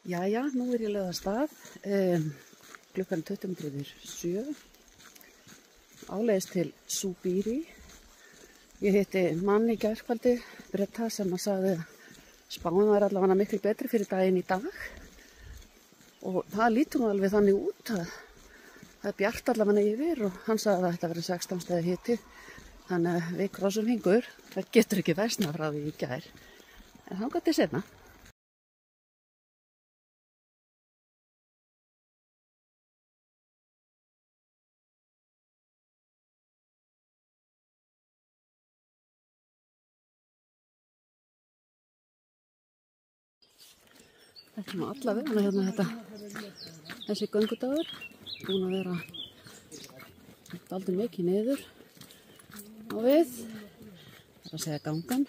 Jæja, nú ég lögð af stað, klukkan 7:20, áleiðis til Súbíri. Ég hitti mann í gærkvöldi, Breta, sem að sagði að spáin var allavega miklu betri fyrir daginn í dag. Og það lítur nú alveg þannig út að það er bjart allavega yfir og hann sagði að það ætti að vera 16 stiga hiti. Þannig að við krossum hingur, það getur ekki versnað frá því í gær. En þangað til seinna. Þetta er nú allavega hérna þessi göngudagur, búin að vera dálítið mikið niður á við, það er að segja gangan,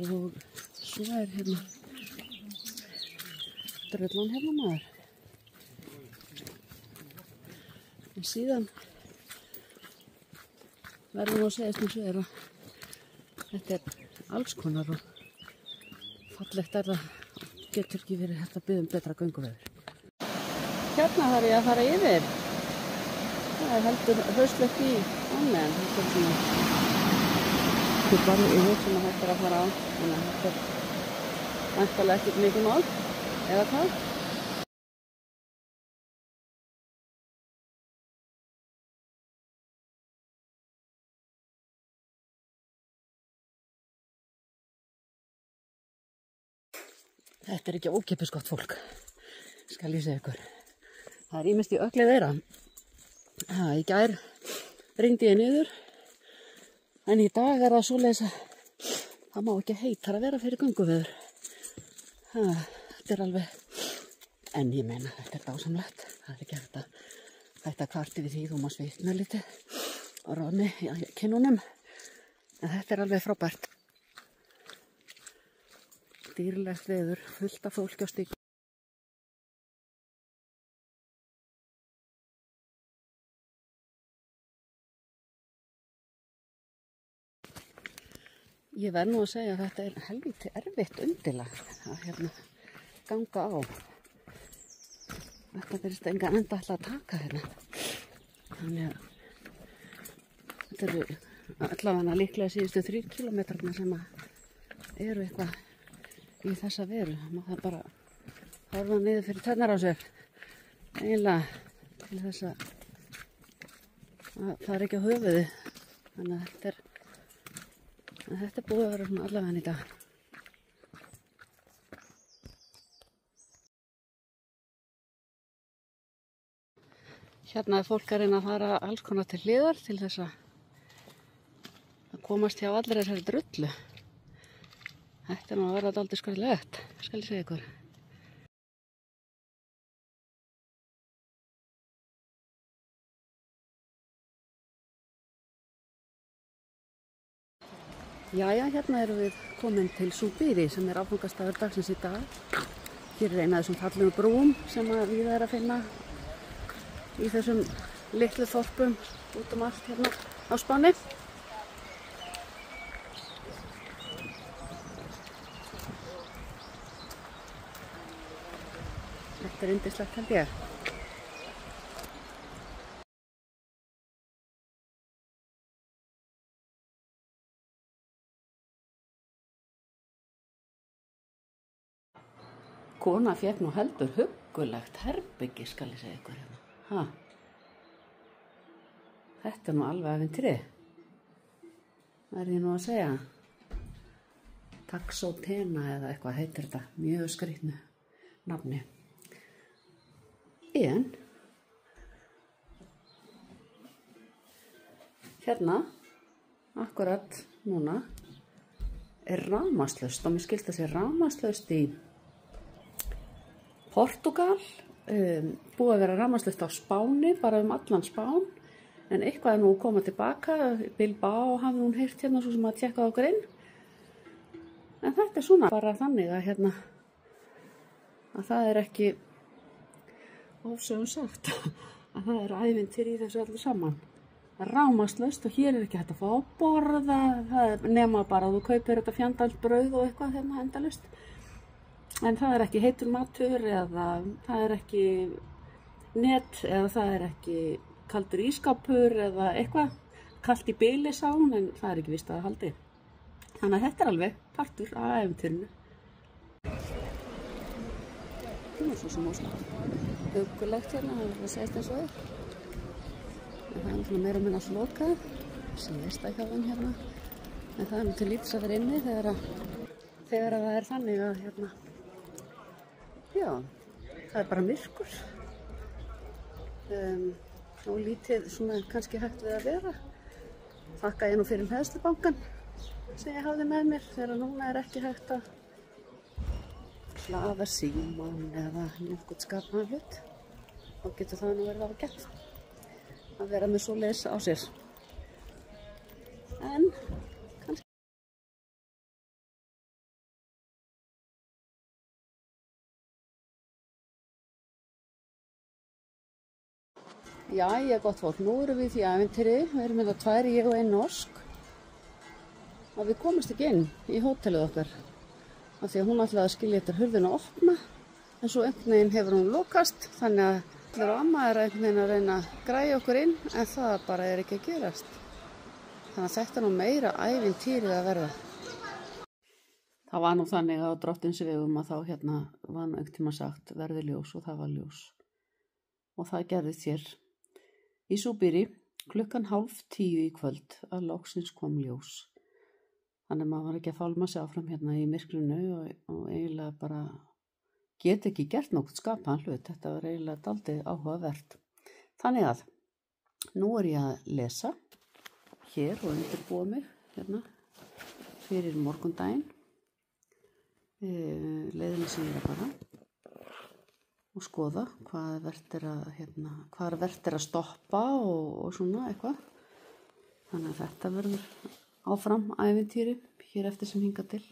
og svo er hérna drullan hérna maður. En síðan verður nú að segja eins og að þetta er alls konar og fallegt er það. Getur ekki verið hægt að biðja betra gönguveður. Hérna þarf ég að fara yfir. Það er heldur hauslegt í ánni, en þetta er bara yfir sem að hægt að fara á. Þannig að þetta er væntanlega ekkert mikið mál, eða hvað? Þetta er ekki ókeypis gott fólk, skal ég segja ykkur. Það er ýmist í öglið þeirra. Í gær rigndi ég niður, en í dag er það svoleiðis að það má ekki heitar að vera fyrir gönguveður. Þetta er alveg, en ég meina þetta er dásamlegt. Það er ekki hægt að kvarta við því, þú má svitna lítið og roðni í kinnunum, en þetta er alveg frábært. Dýrlegt veður, fullt af fólki á stígum. Ég verð nú að segja að þetta er helvíti erfitt undirlag að ganga á. Þetta virðist engan enda alltaf að taka hérna. Þannig að þetta eru allavega líklega síðustu 3 kílómetrarnir sem að eru eitthvað í þessa veru. Maður þarf bara að horfa niður fyrir tönnar á sér. Eiginlega til þess að það er ekki á höfuði. Þannig að þetta er búið að vera svona allavega í dag. Hérna er fólk að reyna að fara alls konar til hliðar til þess að komast hjá allir þessari drullu. Þetta er nú að vera dálítið skrælegt, skal ég segja ykkur. Jæja, hérna erum við komin til Súbíri sem er áfangastaður dagsins í dag. Hér er eina af þessum fallegu brúum sem víða er að finna í þessum litlu þorpum út allt hérna á Spáni. Þetta er yndislegt held ég. Kona fékk nú heldur huggulegt herbyggi, skal ég segja ykkur hérna. Þetta er nú alveg ævintýri. Það er ég nú að segja. Taxotena eða eitthvað heitir þetta. Mjög skrýtnu nafni. En hérna, akkurat núna, er rafmagnslaust og mér skilst að sé rafmagnslaust í Portúgal, búið að vera rafmagnslaust á Spáni, bara allan Spán, en eitthvað er nú að koma tilbaka, Bilbao hafði hún heyrt hérna svo sem að tjekka okkur inn. En þetta er svona bara þannig að að það er ekki ofsögum sagt að það er ævintýri í þessu öllu saman. Rafmagnslaust og hér er ekki hægt að fá að borða, það er nema bara að þú kaupir þetta fjandans brauð og eitthvað endalaust. En það er ekki heitur matur eða það er ekki net eða það er ekki kaldur ískapur eða eitthvað kalt í bili sá hún, en það er ekki víst að haldi. Þannig að þetta er alveg partur af ævintýrinu. Það er svo sem óslega hugulegt hérna, það verður að segja eins og þér. En það er náttúrulega meira og minna allt lokað, síðasta hjá þeim hérna. En það er nú til lítils að vera inni þegar það er þannig að hérna, já, það er bara myrkur. Og lítið svona kannski hægt við að vera. Þakka ég nú fyrir Hræðslubankann sem ég hafði með mér þegar núna er ekki hægt að hlaða símann eða nokkuð skapaðan hlut. Þá getur það nú verið ágætt að vera með svoleiðis á sér. En kannski Jæja, gott fólk, nú erum við í ævintýri, við erum hérna 2, ég og 1 norsk. Og við komumst ekki inn í hótelið okkar. Af því að hún ætlaði að skilja eftir hurðina að opna. En svo einhvern veginn hefur hún lokast, þannig að allir og amma er einhvern veginn að reyna að græja okkur inn, en það bara er ekki að gerast. Þannig að þetta er nú meira ævintýrið að verða. Það var nú þannig á Drottinsvegum að þá hérna var nú einhvern tíma sagt verði ljós og það var ljós. Og það gerðist hér í Súbýri klukkan 9:30 í kvöld að loksins kom ljós. Þannig að maður var ekki að fálma sig áfram hérna í myrkrinu og eiginlega bara get ekki gert nokkuð skapaðan hlut. Þetta var eiginlega dálítið áhugavert. Þannig að nú er ég að lesa hér og undirbúa mig hérna fyrir morgundaginn. Leiðinni sem ég er bara og skoða hvað er vert að stoppa og svona eitthvað. Þannig að þetta verður áfram ævintýri hér eftir sem hingað til.